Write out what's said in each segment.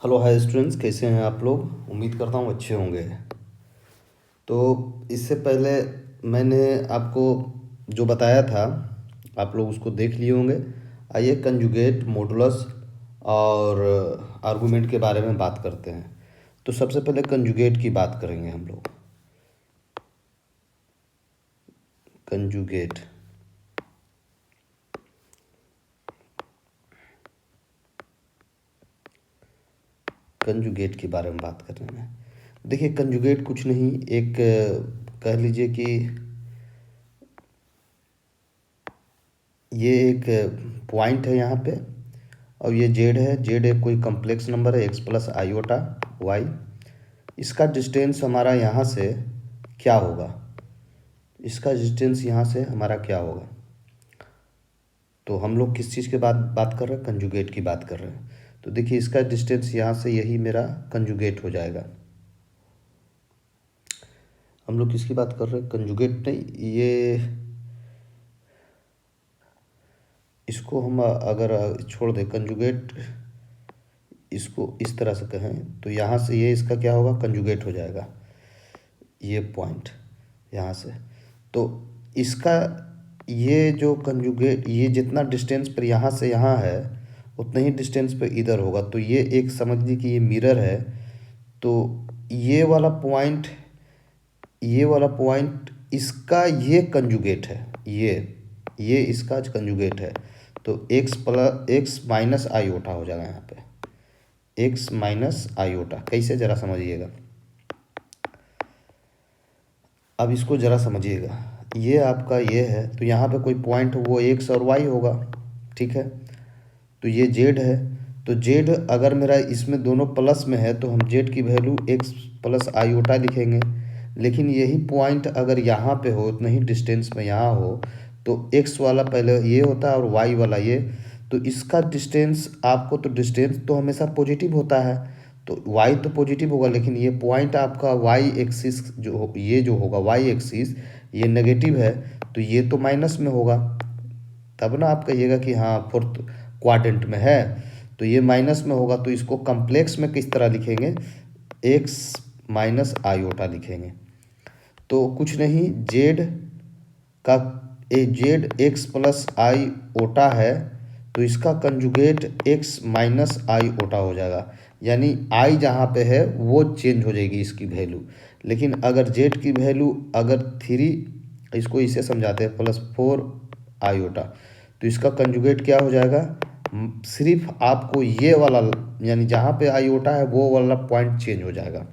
Hello hi students, कैसे हैं आप लोग। उम्मीद करता हूँ अच्छे होंगे। तो इससे पहले मैंने आपको जो बताया था आप लोग उसको देख लिए होंगे। आइए कंजुगेट, मॉडुलस और आर्गुमेंट के बारे में बात करते हैं। तो सबसे पहले कंजुगेट की बात करेंगे हम लोग। कंजुगेट कंजुगेट के बारे में बात कर रहे हैं। देखिए कंजुगेट कुछ नहीं, एक कह लीजिए कि ये एक पॉइंट है यहाँ पे, और ये जेड है। जेड एक कोई कम्प्लेक्स नंबर है, एक्स प्लस आयोटा वाई। इसका डिस्टेंस हमारा यहाँ से क्या होगा, इसका डिस्टेंस यहाँ से हमारा क्या होगा। तो हम लोग किस चीज़ के बात कर रहे हैं, कंजुगेट की बात कर रहे हैं। तो देखिए इसका डिस्टेंस यहाँ से यही मेरा कंजुगेट हो जाएगा। हम लोग किसकी बात कर रहे हैं, कंजुगेट नहीं, ये इसको हम अगर छोड़ दें कंजुगेट, इसको इस तरह से कहें तो यहाँ से ये इसका क्या होगा, कंजुगेट हो जाएगा ये पॉइंट यहाँ से। तो इसका ये जो कंजुगेट, ये जितना डिस्टेंस पर यहाँ से यहाँ है उतना ही डिस्टेंस पे इधर होगा। तो ये एक समझ लीजिए कि ये मिरर है। तो ये वाला पॉइंट, ये वाला पॉइंट इसका ये कंजुगेट है, ये इसका कंजुगेट है। तो एक्स माइनस आयोटा हो जाएगा यहाँ पे, एक्स माइनस आयोटा। कैसे, ज़रा समझिएगा। अब इसको ज़रा समझिएगा, ये आपका ये है, तो यहाँ पे कोई पॉइंट वो एक्स और वाई होगा, ठीक है। तो ये जेड है, तो जेड अगर मेरा इसमें दोनों प्लस में है तो हम जेड की वैल्यू एक्स प्लस आयोटा लिखेंगे। लेकिन यही पॉइंट अगर यहाँ पे हो, उतना ही डिस्टेंस में यहाँ हो, तो एक्स वाला पहले ये होता है और वाई वाला ये। तो इसका डिस्टेंस आपको, तो डिस्टेंस तो हमेशा पॉजिटिव होता है, तो y तो पॉजिटिव होगा। लेकिन ये पॉइंट आपका y एक्सिस ये जो होगा y एक्सिस, ये नेगेटिव है, तो ये तो माइनस में होगा। तब ना आप कहिएगा कि हाँ फोर्थ क्वाड्रेंट में है, तो ये माइनस में होगा। तो इसको कम्प्लेक्स में किस तरह लिखेंगे, x माइनस आयोटा लिखेंगे। तो कुछ नहीं, जेड का जेड एक्स प्लस आई ओटा है, तो इसका कंजुगेट एक्स माइनस आई ओटा हो जाएगा। यानी आई जहाँ पे है वो चेंज हो जाएगी इसकी वैल्यू। लेकिन अगर जेड की वैल्यू अगर थ्री, इसको इसे समझाते हैं, प्लस फोर आयोटा, तो इसका कंजुगेट क्या हो जाएगा। सिर्फ आपको ये वाला, यानी जहाँ पे आयोटा है वो वाला पॉइंट चेंज हो जाएगा,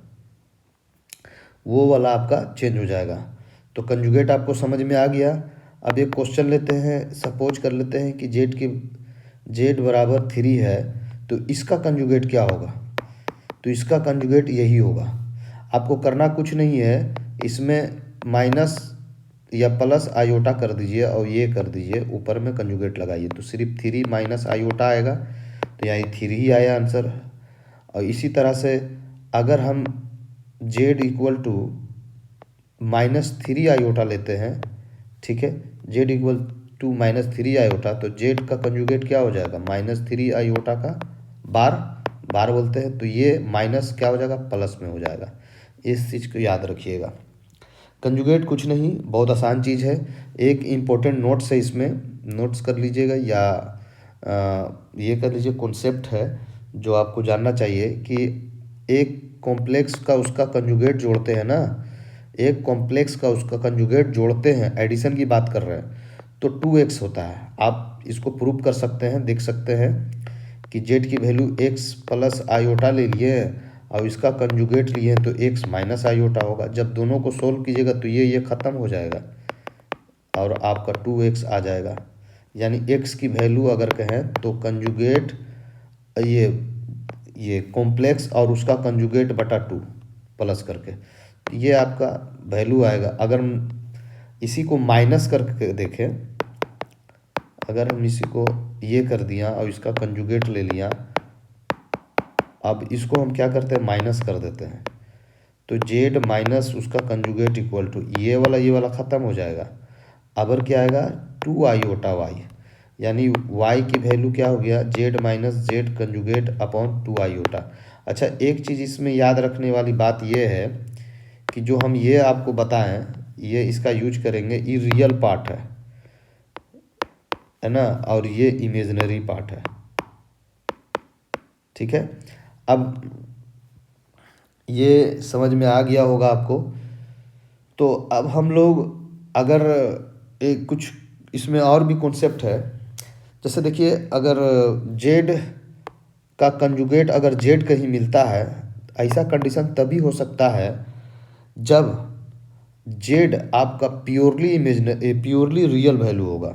वो वाला आपका चेंज हो जाएगा। तो कंजुगेट आपको समझ में आ गया। अब एक क्वेश्चन लेते हैं, सपोज कर लेते हैं कि जेड बराबर थ्री है, तो इसका कंजुगेट क्या होगा। तो इसका कंजुगेट यही होगा। आपको करना कुछ नहीं है, इसमें माइनस या प्लस आयोटा कर दीजिए और ये कर दीजिए, ऊपर में कंजुगेट लगाइए, तो सिर्फ थ्री माइनस आयोटा आएगा। तो यहाँ थ्री ही आया आंसर। और इसी तरह से अगर हम z equal to minus three iota लेते हैं, ठीक है, z equal to minus three iota, तो जेड का कंजुगेट क्या हो जाएगा, माइनस थ्री आयोटा का बार, बार बोलते हैं। तो ये माइनस क्या हो जाएगा, प्लस में हो जाएगा। इस चीज़ को याद रखिएगा। कंजुगेट कुछ नहीं, बहुत आसान चीज़ है। एक इम्पोर्टेंट नोट्स है, इसमें नोट्स कर लीजिएगा, या ये कर लीजिए, कॉन्सेप्ट है जो आपको जानना चाहिए कि एक कॉम्प्लेक्स का उसका कंजुगेट जोड़ते हैं ना, एक कॉम्प्लेक्स का उसका कंजुगेट जोड़ते हैं, एडिशन की बात कर रहे हैं, तो टू एक्स होता है। आप इसको प्रूव कर सकते हैं, देख सकते हैं कि जेड की वैल्यू एक्स प्लस आयोटा ले लिए और इसका कंजुगेट लिए तो एक्स माइनस आयोटा होगा। जब दोनों को सोल्व कीजिएगा तो ये ख़त्म हो जाएगा और आपका टू एक्स आ जाएगा। यानी एक्स की वैल्यू अगर कहें तो कंजुगेट, ये कॉम्प्लेक्स और उसका कंजुगेट बटा टू प्लस करके, ये आपका वैल्यू आएगा। अगर हम इसी को माइनस करके देखें, अगर हम इसी को ये कर दिया और इसका कंजुगेट ले लिया, अब इसको हम क्या करते हैं, माइनस कर देते हैं, तो जेड माइनस उसका कंजुगेट इक्वल टू ये वाला ख़त्म हो जाएगा। अब क्या आएगा, टू आयोटा वाई। यानी y की वैल्यू क्या हो गया, z minus Z conjugate upon 2 iota. अच्छा, एक चीज़ इसमें याद रखने वाली बात ये है कि जो हम ये आपको बताएं, ये इसका यूज करेंगे, ये रियल पार्ट है ना, और ये इमेजिनरी पार्ट है। ठीक है, अब ये समझ में आ गया होगा आपको। तो अब हम लोग अगर एक कुछ इसमें और भी कॉन्सेप्ट है, जैसे देखिए अगर जेड का कंजुगेट अगर जेड कहीं मिलता है, ऐसा कंडीशन तभी हो सकता है जब जेड आपका प्योरली रियल वैल्यू होगा,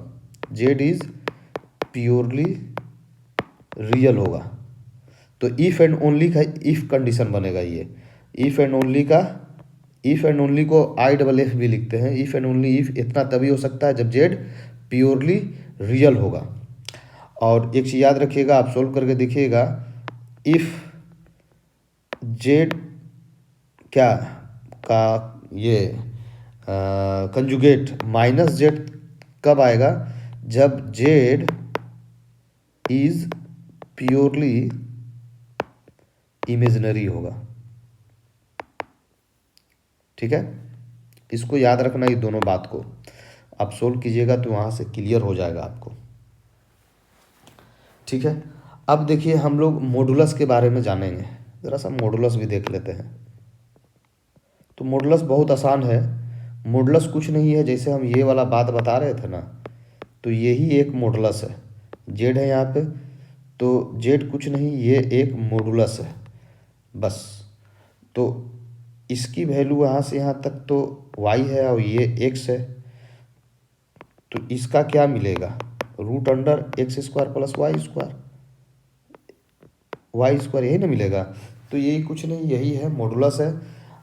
जेड इज प्योरली रियल होगा। तो इफ़ एंड ओनली का इफ़ कंडीशन बनेगा ये। इफ़ एंड ओनली का, इफ़ एंड ओनली को IFF भी लिखते हैं। इफ़ एंड ओनली इफ़ इतना तभी हो सकता है जब जेड प्योरली रियल होगा। और एक चीज़ याद रखिएगा, आप सोल्व करके देखिएगा, इफ़ जेड क्या का ये कंजुगेट माइनस जेड कब आएगा, जब जेड इज प्योरली इमेजिनरी होगा। ठीक है, इसको याद रखना, ये दोनों बात को आप सोल्व कीजिएगा तो वहाँ से क्लियर हो जाएगा आपको। ठीक है, अब देखिए हम लोग मॉडुलस के बारे में जानेंगे, ज़रा सा मॉडुलस भी देख लेते हैं। तो मॉडुलस बहुत आसान है। मॉडुलस कुछ नहीं है, जैसे हम ये वाला बात बता रहे थे ना, तो यही एक मॉडुलस है। जेड है यहाँ पे, तो जेड कुछ नहीं, ये एक मॉडुलस है बस। तो इसकी वैल्यू यहाँ से यहाँ तक तो y है और ये x है, तो इसका क्या मिलेगा, root under x square plus y square यही ना मिलेगा। तो यही कुछ नहीं, यही है मॉडुलस है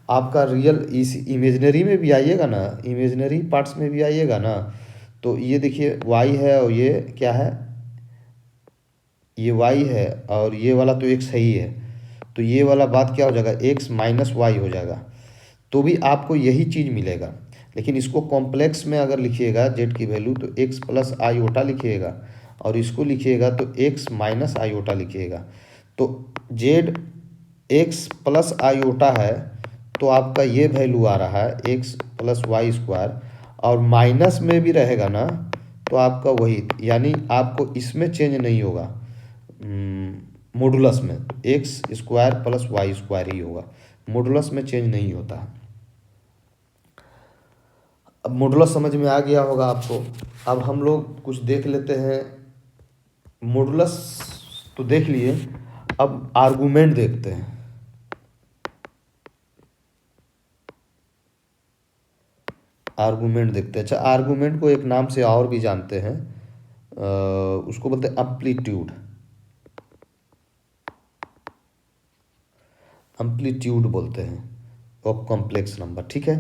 आपका रियल। इस इमेजिनरी में भी आइएगा ना, इमेजिनरी पार्ट्स में भी आइएगा ना, तो ये देखिए y है और ये क्या है, ये y है और ये वाला तो x है ही है, तो ये वाला बात क्या हो जाएगा, x माइनस वाई हो जाएगा। तो भी आपको यही चीज़ मिलेगा, लेकिन इसको कॉम्प्लेक्स में अगर लिखिएगा जेड की वैल्यू तो x प्लस आयोटा लिखिएगा, और इसको लिखिएगा तो x माइनस आयोटा लिखिएगा। तो जेड x प्लस आयोटा है, तो आपका ये वैल्यू आ रहा है x प्लस वाई स्क्वायर, और माइनस में भी रहेगा ना तो आपका वही, यानी आपको इसमें चेंज नहीं होगा, मॉडुलस में x square plus y square ही होगा, मॉडुलस में चेंज नहीं होता है। अब मॉडुलस समझ में आ गया होगा आपको। अब हम लोग कुछ देख लेते हैं, मॉडुलस तो देख लिए, अब आर्गुमेंट देखते हैं। आर्गुमेंट देखते हैं। अच्छा, आर्गुमेंट को एक नाम से और भी जानते हैं, उसको बोलते हैं अम्पलीट्यूड। अम्पलीट्यूड बोलते हैं ऑफ कॉम्प्लेक्स नंबर। ठीक है,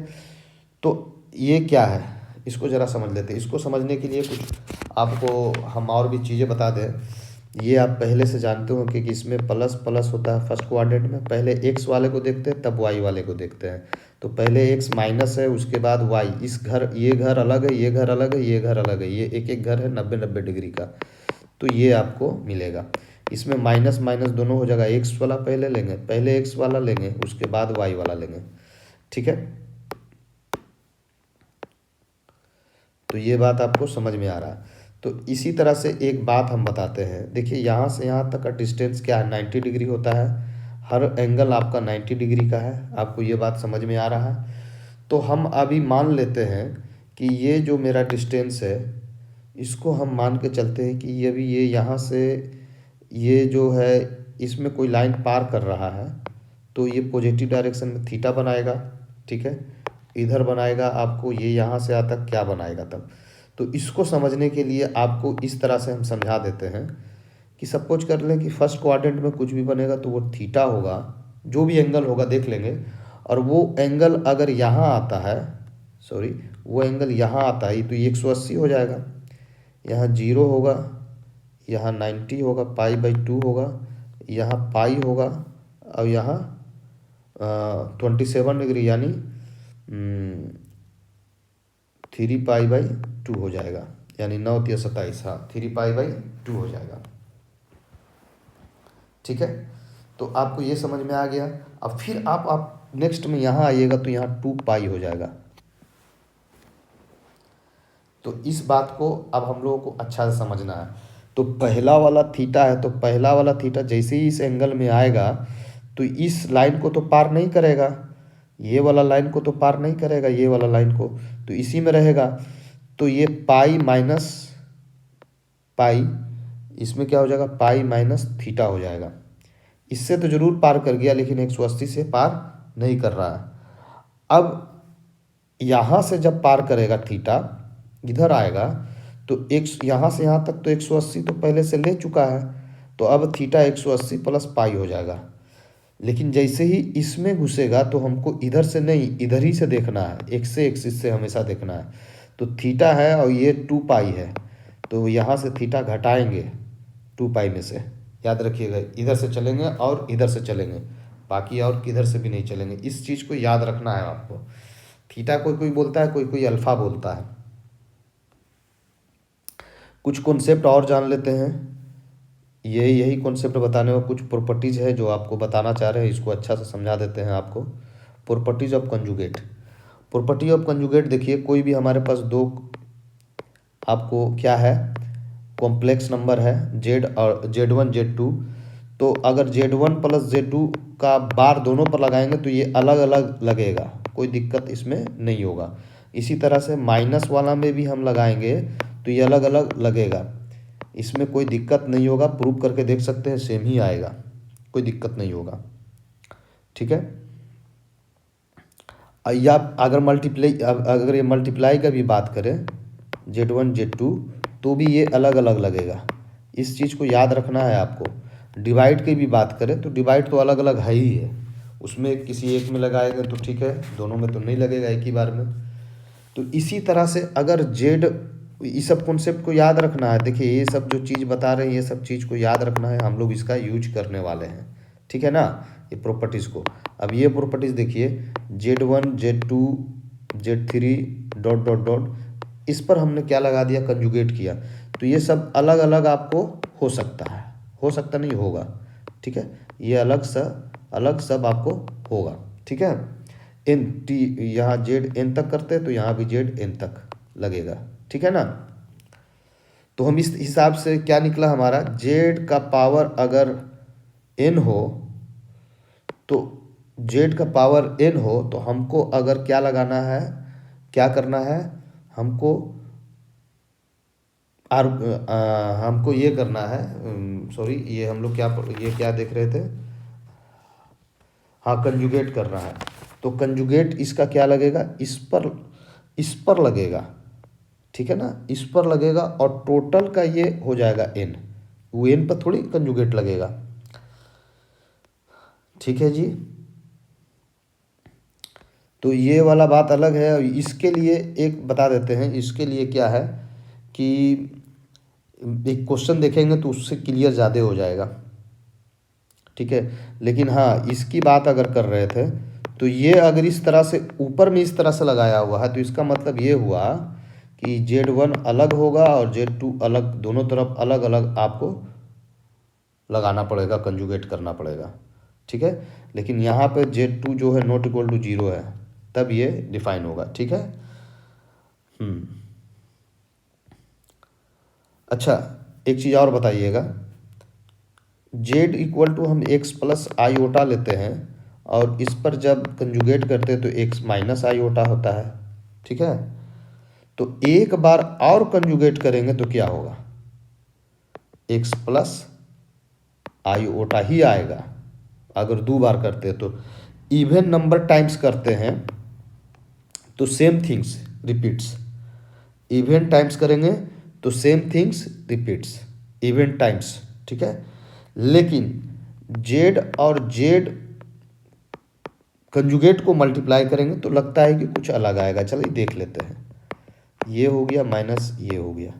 तो ये क्या है, इसको ज़रा समझ लेते हैं। इसको समझने के लिए कुछ आपको हम और भी चीज़ें बता दें। ये आप पहले से जानते हो कि इसमें प्लस प्लस होता है फर्स्ट क्वाड्रेंट में। पहले एक्स वाले को देखते हैं तब वाई वाले को देखते हैं। तो पहले एक्स माइनस है, उसके बाद वाई। इस घर, ये घर अलग है, ये घर अलग है, ये घर अलग है, ये एक एक घर है 90-90 डिग्री का। तो ये आपको मिलेगा। इसमें माइनस माइनस दोनों हो जाएगा, एक्स वाला पहले लेंगे, पहले एक्स वाला लेंगे, उसके बाद वाई वाला लेंगे। ठीक है, तो ये बात आपको समझ में आ रहा है। तो इसी तरह से एक बात हम बताते हैं, देखिए यहाँ से यहाँ तक का डिस्टेंस क्या है, 90 डिग्री होता है। हर एंगल आपका 90 डिग्री का है। आपको ये बात समझ में आ रहा है। तो हम अभी मान लेते हैं कि ये जो मेरा डिस्टेंस है, इसको हम मान के चलते हैं कि ये भी, ये यहाँ से ये जो है इसमें कोई लाइन पार कर रहा है, तो ये पॉजिटिव डायरेक्शन में थीटा बनाएगा। ठीक है, इधर बनाएगा आपको, ये यहाँ से आता क्या बनाएगा तब। तो इसको समझने के लिए आपको इस तरह से हम समझा देते हैं कि सपोज कर लें कि फर्स्ट क्वाड्रेंट में कुछ भी बनेगा तो वो थीटा होगा, जो भी एंगल होगा देख लेंगे। और वो एंगल अगर यहाँ आता है, सॉरी, वो एंगल यहाँ आता है तो ये 180 हो जाएगा। यहाँ 0 होगा, यहाँ 90 होगा, पाई/2 होगा, यहाँ पाई होगा, और यहाँ 27 डिग्री यानी 3 पाई/2 हो जाएगा। यानी 9×27, हाँ 3π/2 हो जाएगा। ठीक है, तो आपको ये समझ में आ गया। अब फिर आप नेक्स्ट में यहाँ आइएगा तो यहाँ 2π हो जाएगा। तो इस बात को अब हम लोगों को अच्छा से समझना है। तो पहला वाला थीटा है, तो पहला वाला थीटा जैसे ही इस एंगल में आएगा तो इस लाइन को तो पार नहीं करेगा, ये वाला लाइन को तो पार नहीं करेगा, ये वाला लाइन को, तो इसी में रहेगा। तो ये पाई माइनस पाई, इसमें क्या हो जाएगा, पाई माइनस थीटा हो जाएगा। इससे तो जरूर पार कर गया, लेकिन 180 से पार नहीं कर रहा है। अब यहाँ से जब पार करेगा थीटा, इधर आएगा तो यहाँ से यहाँ तक तो 180 तो पहले से ले चुका है, तो अब थीटा 180 प्लस पाई हो जाएगा। लेकिन जैसे ही इसमें घुसेगा तो हमको इधर से नहीं, इधर ही से देखना है, एक्स से एक्सिस से हमेशा देखना है। तो थीटा है और ये 2π है, तो यहाँ से थीटा घटाएंगे 2π में से, याद रखिएगा, इधर से चलेंगे और इधर से चलेंगे, बाकी और किधर से भी नहीं चलेंगे। इस चीज़ को याद रखना है आपको। थीटा कोई कोई बोलता है, कोई कोई अल्फा बोलता है। कुछ कॉन्सेप्ट और जान लेते हैं। यही कॉन्सेप्ट बताने में कुछ प्रॉपर्टीज़ है जो आपको बताना चाह रहे हैं, इसको अच्छा से समझा देते हैं आपको। Properties of conjugate. Property of conjugate देखिए, कोई भी हमारे पास दो आपको क्या है, कॉम्प्लेक्स नंबर है जेड और Z1 Z2, तो अगर Z1 प्लस Z2 का बार दोनों पर लगाएंगे तो ये अलग अलग लगेगा, कोई दिक्कत इसमें नहीं होगा। इसी तरह से माइनस वाला में भी हम लगाएंगे तो ये अलग अलग लगेगा, इसमें कोई दिक्कत नहीं होगा। प्रूव करके देख सकते हैं, सेम ही आएगा, कोई दिक्कत नहीं होगा। ठीक है, या अगर ये मल्टीप्लाई का भी बात करें Z1 Z2, तो भी ये अलग अलग लगेगा। इस चीज़ को याद रखना है आपको। डिवाइड की भी बात करें तो डिवाइड तो अलग अलग है ही है, उसमें किसी एक में लगाएंगे तो ठीक है, दोनों में तो नहीं लगेगा एक ही बार में। तो इसी तरह से अगर जेड, इस सब कॉन्सेप्ट को याद रखना है। देखिए ये सब जो चीज़ बता रहे हैं, ये सब चीज़ को याद रखना है, हम लोग इसका यूज करने वाले हैं। ठीक है ना, ये प्रॉपर्टीज़ को। अब ये प्रॉपर्टीज़ देखिए, Z1 Z2 Z3 dot dot dot, इस पर हमने क्या लगा दिया, कंजुगेट किया, तो ये सब अलग अलग आपको हो सकता है, हो सकता नहीं होगा। ठीक है, ये अलग सब आपको होगा। ठीक है, एन टी, यहाँ जेड एन तक करते हैं तो यहाँ भी जेड एन तक लगेगा। ठीक है ना, तो हम इस हिसाब से क्या निकला हमारा, जेड का पावर अगर एन हो तो जेड का पावर एन हो तो हमको अगर क्या लगाना है, क्या करना है, हमको हमको ये करना है, सॉरी, ये हम लोग ये क्या देख रहे थे, हाँ कंजुगेट करना है। तो कंजुगेट इसका क्या लगेगा, इस पर लगेगा। ठीक है ना, इस पर लगेगा और टोटल का ये हो जाएगा एन, वो एन पर थोड़ी कंजुगेट लगेगा। ठीक है जी, तो ये वाला बात अलग है। इसके लिए एक बता देते हैं, इसके लिए क्या है कि एक क्वेश्चन देखेंगे तो उससे क्लियर ज़्यादा हो जाएगा। ठीक है, लेकिन हाँ इसकी बात अगर कर रहे थे तो ये अगर इस तरह से ऊपर में इस तरह से लगाया हुआ है तो इसका मतलब ये हुआ कि Z1 अलग होगा और Z2 अलग, दोनों तरफ अलग अलग आपको लगाना पड़ेगा, कंजुगेट करना पड़ेगा। ठीक है, लेकिन यहाँ पे Z2 जो है नॉट इक्वल टू 0 है, तब ये डिफाइन होगा। ठीक है, अच्छा एक चीज़ और बताइएगा, Z इक्वल टू हम x प्लस आईओटा लेते हैं और इस पर जब कंजुगेट करते हैं तो x माइनस आईओटा होता है। ठीक है, तो एक बार और कंजुगेट करेंगे तो क्या होगा, x प्लस आईओटा ही आएगा। अगर दो बार करते हैं तो इवन नंबर टाइम्स करते हैं तो same things repeats, even times करेंगे तो same things repeats, even times. ठीक है, लेकिन जेड और जेड कंजुगेट को मल्टीप्लाई करेंगे तो लगता है कि कुछ अलग आएगा। चलिए देख लेते हैं, ये हो गया माइनस ये हो गया,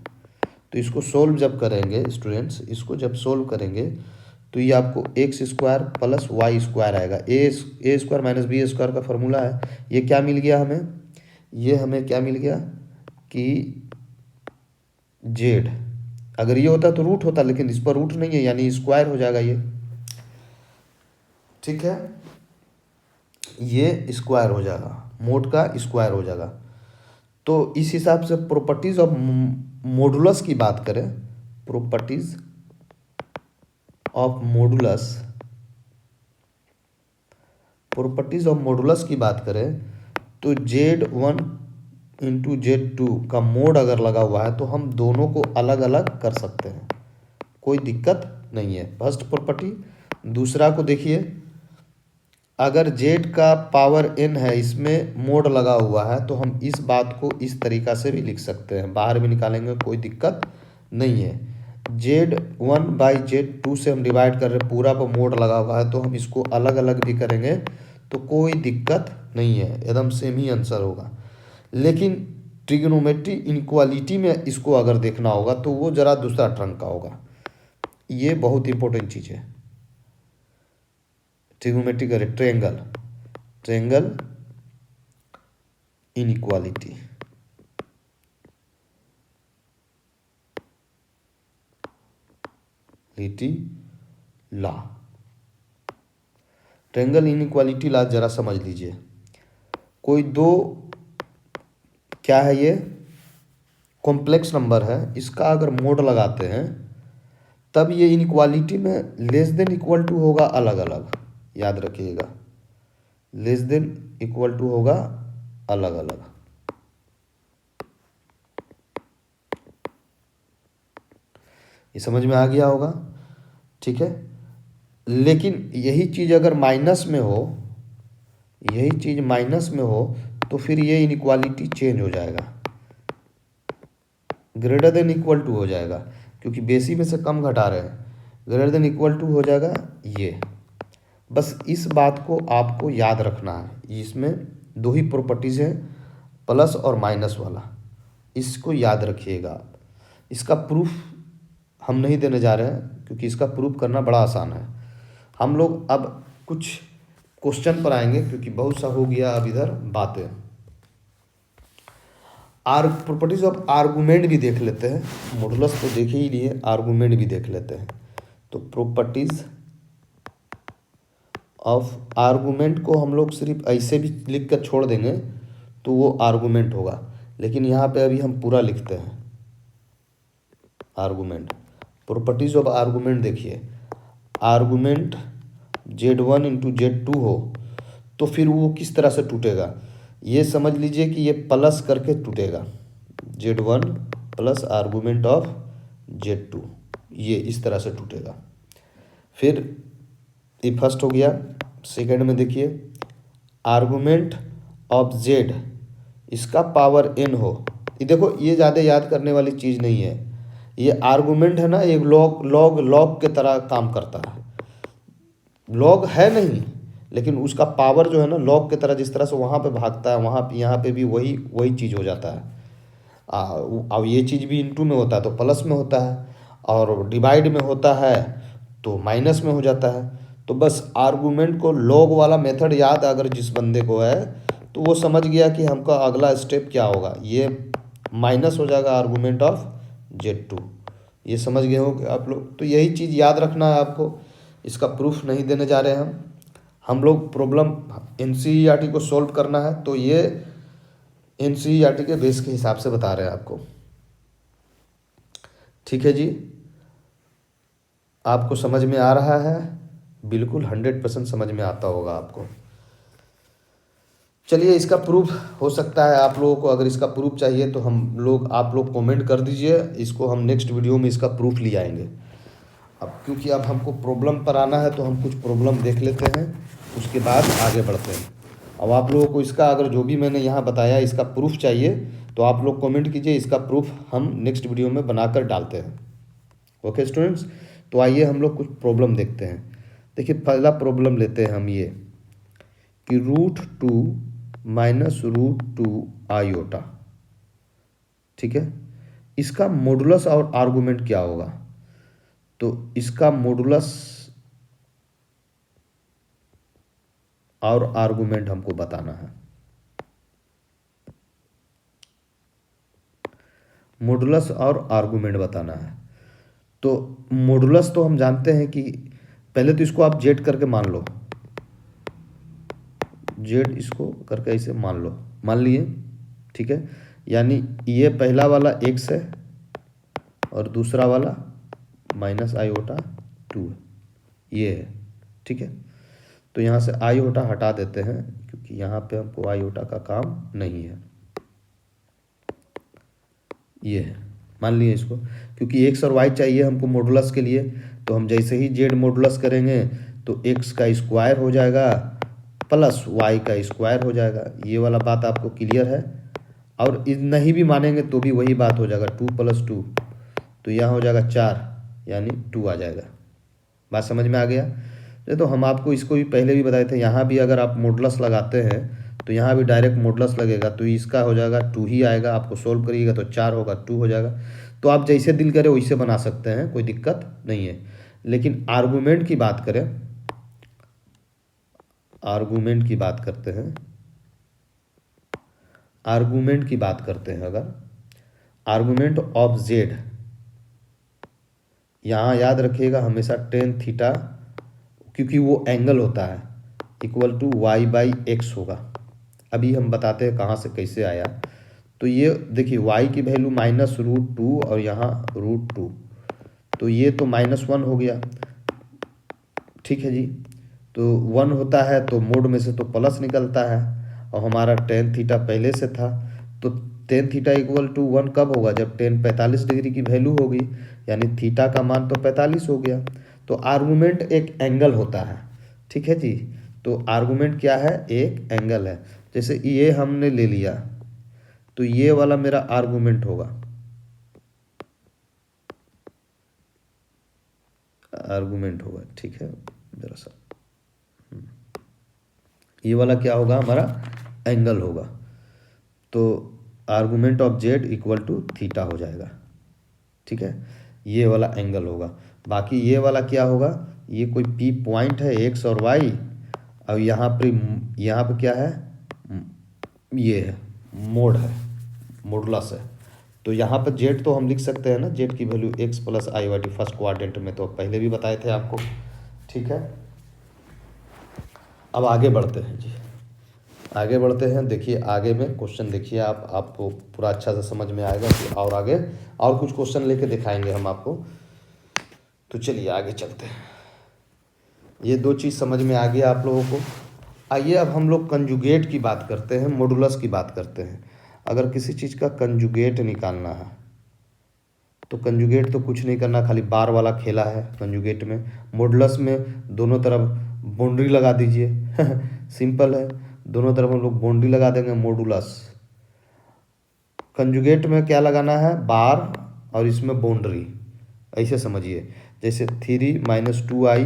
तो इसको सोल्व जब करेंगे स्टूडेंट्स, इसको जब सोल्व करेंगे तो ये आपको x square plus y square आएगा। A square minus b square का फॉर्मूला है। ये क्या मिल गया हमें, ये हमें क्या मिल गया कि जेड, अगर ये होता तो रूट होता, लेकिन इस पर रूट नहीं है यानी स्क्वायर हो जाएगा ये, ठीक है, ये स्क्वायर हो जाएगा, मोड का स्क्वायर हो जाएगा। तो इस हिसाब से प्रॉपर्टीज ऑफ मॉडुलस की बात करें, properties of modulus, properties of modulus की बात करें तो Z1 इंटू Z2 का मोड अगर लगा हुआ है तो हम दोनों को अलग अलग कर सकते हैं, कोई दिक्कत नहीं है, फर्स्ट प्रॉपर्टी। दूसरा को देखिए, अगर Z का पावर n है, इसमें मोड लगा हुआ है, तो हम इस बात को इस तरीक़ा से भी लिख सकते हैं, बाहर भी निकालेंगे कोई दिक्कत नहीं है। Z1 बाई Z2 से हम डिवाइड कर रहे हैं, पूरा पर मोड लगा हुआ है, तो हम इसको अलग अलग भी करेंगे तो कोई दिक्कत नहीं है, एकदम सेम ही आंसर होगा। लेकिन ट्रिग्नोमेट्री इनक्वालिटी में इसको अगर देखना होगा तो वो ज़रा दूसरा ट्रंक का होगा, ये बहुत इंपॉर्टेंट चीज़ है। ट्रिग्नोमेट्री करे ट्रायंगल, ट्रायंगल इनइक्वालिटी, ला, ट्रायंगल इनइक्वालिटी ला जरा समझ लीजिए। कोई दो, क्या है ये, कॉम्प्लेक्स नंबर है, इसका अगर मोड लगाते हैं तब ये इनइक्वालिटी में लेस देन इक्वल टू होगा अलग अलग, याद रखिएगा, लेस देन इक्वल टू होगा अलग अलग। ये समझ में आ गया होगा, ठीक है। लेकिन यही चीज़ अगर माइनस में हो, यही चीज़ माइनस में हो तो फिर ये इनइक्वालिटी चेंज हो जाएगा, ग्रेटर देन इक्वल टू हो जाएगा, क्योंकि बेसी में से कम घटा रहे हैं, ग्रेटर देन इक्वल टू हो जाएगा ये। बस इस बात को आपको याद रखना है, इसमें दो ही प्रॉपर्टीज़ हैं, प्लस और माइनस वाला, इसको याद रखिएगा आप। इसका प्रूफ हम नहीं देने जा रहे हैं क्योंकि इसका प्रूफ करना बड़ा आसान है। हम लोग अब कुछ क्वेश्चन पर आएंगे क्योंकि बहुत सा हो गया अब इधर बातें। प्रॉपर्टीज ऑफ आर्गूमेंट भी देख लेते हैं, मॉडुलस तो देखे ही लिए, आर्गूमेंट भी देख लेते हैं। तो प्रॉपर्टीज ऑफ आर्गूमेंट को हम लोग सिर्फ ऐसे भी लिख कर छोड़ देंगे तो वो आर्गूमेंट होगा, लेकिन यहाँ पे अभी हम पूरा लिखते हैं आर्गूमेंट। प्रॉपर्टीज ऑफ आर्गूमेंट देखिए, आर्गूमेंट Z1 इंटू Z2 हो तो फिर वो किस तरह से टूटेगा, ये समझ लीजिए कि ये प्लस करके टूटेगा, Z1 plus argument of Z2, ये इस तरह से टूटेगा। फिर ये फर्स्ट हो गया। सेकंड में देखिए, आर्गूमेंट ऑफ Z, इसका पावर n हो, ये देखो ये ज़्यादा याद करने वाली चीज़ नहीं है, ये आर्गूमेंट है ना, एक लॉग लॉग लॉग के तरह काम करता है, लॉग है नहीं लेकिन उसका पावर जो है ना लॉग के तरह, जिस तरह से वहाँ पे भागता है वहाँ पे यहाँ पे भी वही वही चीज़ हो जाता है। अब ये चीज़ भी इनटू में होता है तो प्लस में होता है, और डिवाइड में होता है तो माइनस में हो जाता है। तो बस आर्गूमेंट को लॉग वाला मेथड याद अगर जिस बंदे को है तो वो समझ गया कि हमका अगला स्टेप क्या होगा, ये माइनस हो जाएगा आर्गूमेंट ऑफ Z2, ये समझ गए हो कि आप लोग। तो यही चीज़ याद रखना है आपको, इसका प्रूफ नहीं देने जा रहे हैं हम लोग प्रॉब्लम NCERT को सॉल्व करना है तो ये NCERT के बेस के हिसाब से बता रहे हैं आपको, ठीक है जी। आपको समझ में आ रहा है, बिल्कुल 100% समझ में आता होगा आपको। चलिए, इसका प्रूफ हो सकता है आप लोगों को, अगर इसका प्रूफ चाहिए तो आप लोग कमेंट कर दीजिए, इसको हम नेक्स्ट वीडियो में इसका प्रूफ ले आएंगे। अब क्योंकि अब हमको प्रॉब्लम पर आना है तो हम कुछ प्रॉब्लम देख लेते हैं, उसके बाद आगे बढ़ते हैं। अब आप लोगों को इसका अगर जो भी मैंने यहाँ बताया इसका प्रूफ चाहिए तो आप लोग कमेंट कीजिए, इसका प्रूफ हम नेक्स्ट वीडियो में बनाकर डालते हैं। ओके स्टूडेंट्स, तो आइए हम लोग कुछ प्रॉब्लम देखते हैं। देखिए, पहला प्रॉब्लम लेते हैं हम ये कि √2 माइनस √2 आयोटा, ठीक है, इसका मॉडुलस और आर्गूमेंट क्या होगा। तो इसका मॉडुलस और आर्गूमेंट हमको बताना है। मॉडुलस और आर्गुमेंट बताना है। तो मॉडुलस तो हम जानते हैं कि पहले तो इसको आप जेड करके मान लो, जेड इसको करके ऐसे मान लो, मान लिए, ठीक है। यानी ये पहला वाला एक्स है और दूसरा वाला माइनस आयोटा 2 है, ये है, ठीक है। तो यहाँ से आयोटा हटा देते हैं क्योंकि यहाँ पे हमको आयोटा का काम नहीं है, ये है, मान लिए इसको, क्योंकि एक्स और वाई चाहिए हमको मॉडुलस के लिए। तो हम जैसे ही जेड मॉडुलस करेंगे तो एक्स का स्क्वायर हो जाएगा प्लस वाई का स्क्वायर हो जाएगा। ये वाला बात आपको क्लियर है। और नहीं भी मानेंगे तो भी वही बात हो जाएगा, 2 + 2 तो यहाँ हो जाएगा 4 यानी 2 आ जाएगा। बात समझ में आ गया। ये तो हम आपको इसको भी पहले भी बताए थे, यहाँ भी अगर आप मॉडुलस लगाते हैं तो यहाँ भी डायरेक्ट मॉडुलस लगेगा, तो इसका हो जाएगा 2 ही आएगा। आपको सोल्व करिएगा तो 4 होगा, 2 हो जाएगा। तो आप जैसे दिल करे वैसे बना सकते हैं, कोई दिक्कत नहीं है। लेकिन आर्गूमेंट की बात करें, आर्गूमेंट की बात करते हैं, आर्गूमेंट की बात करते हैं अगर आर्गूमेंट ऑफ जेड, यहाँ याद रखिएगा हमेशा टेन थीटा, क्योंकि वो एंगल होता है, इक्वल टू y/x होगा। अभी हम बताते हैं कहाँ से कैसे आया। तो ये देखिए y की वैल्यू -√2 और यहाँ √2, तो ये तो -1 हो गया, ठीक है जी। तो 1 होता है तो मोड में से तो प्लस निकलता है, और हमारा टेन थीटा पहले से था, तो टेन थीटा इक्वल टू 1 कब होगा, जब टेन 45 डिग्री की वैल्यू होगी, यानी थीटा का मान तो 45 हो गया। तो आर्गूमेंट एक एंगल होता है, ठीक है जी। तो आर्गूमेंट क्या है, एक एंगल है। जैसे ये हमने ले लिया तो ये वाला मेरा आर्गूमेंट होगा, आर्गूमेंट होगा, ठीक है। जरा सा ये वाला क्या होगा, हमारा एंगल होगा। तो argument of z equal to theta हो जाएगा, ठीक है। ये वाला एंगल होगा। बाकी ये वाला क्या होगा, ये कोई पी पॉइंट है एक्स और वाई, और यहाँ पे क्या है, ये है मोड है, मॉडुलस है। तो यहाँ पर जेड तो हम लिख सकते हैं ना, जेड की value x + i/t first quadrant में, तो पहले भी बताए थे आपको, ठीक है। अब आगे बढ़ते हैं जी, आगे बढ़ते हैं। देखिए आगे में क्वेश्चन देखिए, आपको पूरा अच्छा से समझ में आएगा कि और आगे और कुछ क्वेश्चन लेके दिखाएंगे हम आपको। तो चलिए आगे चलते हैं। ये दो चीज़ समझ में आ गया आप लोगों को। आइए अब हम लोग कंजुगेट की बात करते हैं, मॉडुलस की बात करते हैं। अगर किसी चीज़ का कंजुगेट निकालना है तो कंजुगेट तो कुछ नहीं करना, खाली बार वाला खेला है कंजुगेट में। मॉडुलस में दोनों तरफ बाउंड्री लगा दीजिए सिंपल है, दोनों तरफ हम लोग बाउंड्री लगा देंगे मॉडुलस। कंजुगेट में क्या लगाना है, बार और इसमें बाउंड्री, ऐसे समझिए। जैसे 3 - 2i,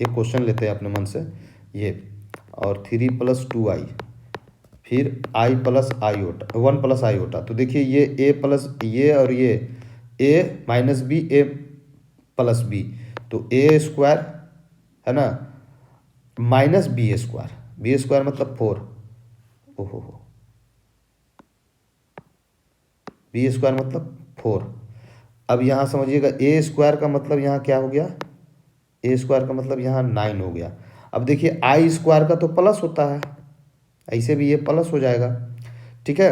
एक क्वेश्चन लेते हैं अपने मन से ये, और 3 + 2i, फिर i + iota 1 + iota। तो देखिए ये a प्लस ये और ये a - b a + b, तो a² है ना, -b², b² मतलब 4, ओहो हो, b² मतलब 4। अब यहाँ समझिएगा a² का मतलब यहाँ क्या हो गया, a² का मतलब यहाँ 9 हो गया। अब देखिए i² का तो प्लस होता है, ऐसे भी ये प्लस हो जाएगा, ठीक है।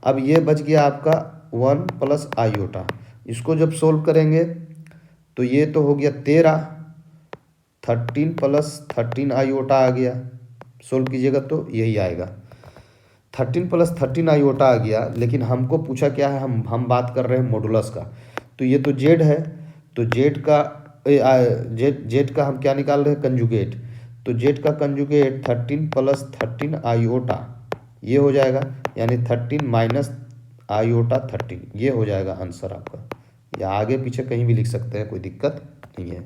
अब ये बच गया आपका 1 + iota, इसको जब सोल्व करेंगे तो ये तो हो गया 13, 13 + 13 iota आ गया, सोल्व कीजिएगा तो यही आएगा, 13 + 13 iota आ गया। लेकिन हमको पूछा क्या है, हम बात कर रहे हैं मॉडुलस का। तो ये तो जेड है, तो जेड का हम क्या निकाल रहे हैं, कंजुगेट। तो जेड का कंजुगेट 13 + 13 iota, ये हो जाएगा, यानी 13 - iota 13, ये हो जाएगा आंसर आपका। या आगे पीछे कहीं भी लिख सकते हैं, कोई दिक्कत नहीं है।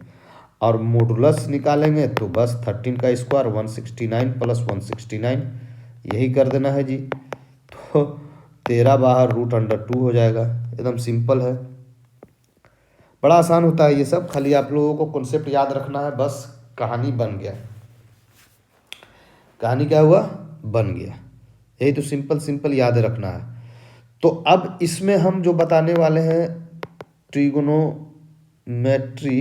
और मॉडुलस निकालेंगे तो बस 13 का स्क्वायर 169 + 169, यही कर देना है जी। तो 13 बाहर √2 हो जाएगा, एकदम सिंपल है, बड़ा आसान होता है ये सब। खाली आप लोगों को कॉन्सेप्ट याद रखना है, बस कहानी बन गया। कहानी क्या हुआ, बन गया, यही तो सिंपल सिंपल याद रखना है। तो अब इसमें हम जो बताने वाले हैं ट्रिगोनोमेट्री,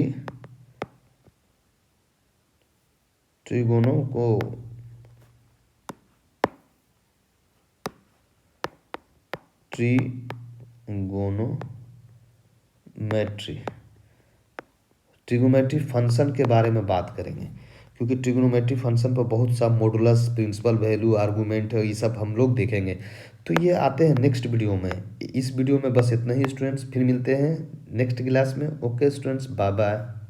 ट्रिगोनोमेट्री फंक्शन के बारे में बात करेंगे, क्योंकि ट्रिगोनोमेट्री फंक्शन पर बहुत सा मॉडुलस, प्रिंसिपल वैल्यू, आर्गूमेंट है, ये सब हम लोग देखेंगे। तो ये आते हैं नेक्स्ट वीडियो में। इस वीडियो में बस इतना ही स्टूडेंट्स, फिर मिलते हैं नेक्स्ट क्लास में। Okay students, bye bye.